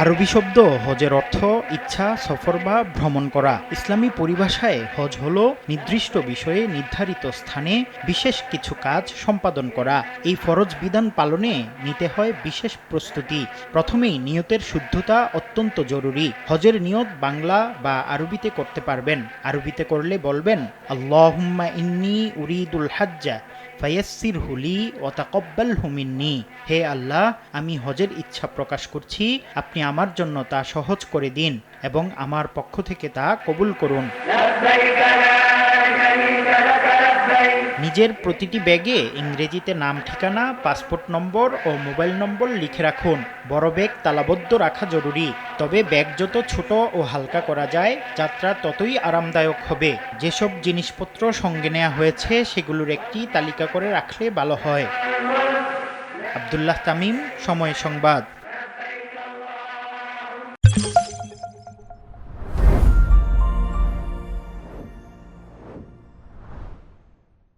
আরবি শব্দ হজের অর্থ ইচ্ছা, সফর বা ভ্রমণ করা। ইসলামী পরিভাষায় হজ হলো নির্দিষ্ট বিষয়ে নির্ধারিত স্থানে বিশেষ কিছু কাজ সম্পাদন করা। এই ফরজ বিধান পালনে নিতে হয় বিশেষ প্রস্তুতি। প্রথমেই নিয়তের শুদ্ধতা অত্যন্ত জরুরি। হজের নিয়ত বাংলা বা আরবিতে করতে পারবেন। আরবিতে করলে বলবেন, আল্লাহুম্মা ইন্নী উরিদুল হাজ্জা ফায়াসসিরহু লি ওয়া তাকাব্বালহু মিন্নী। হে আল্লাহ, আমি হজের ইচ্ছা প্রকাশ করছি, আপনি আমার জন্য তা সহজ করে দিন এবং আমার পক্ষ থেকে তা কবুল করুন। নিজের প্রতিটি ব্যাগে ইংরেজিতে নাম, ঠিকানা, পাসপোর্ট নম্বর ও মোবাইল নম্বর লিখে রাখুন। বড় ব্যাগ তালাবদ্ধ রাখা জরুরি, তবে ব্যাগ যত ছোট ও হালকা করা যায় যাত্রা ততই আরামদায়ক হবে। যেসব জিনিসপত্র সঙ্গে নেওয়া হয়েছে সেগুলোর একটি তালিকা করে রাখলে ভালো হয়। আব্দুল্লাহ তামিম, সময় সংবাদ।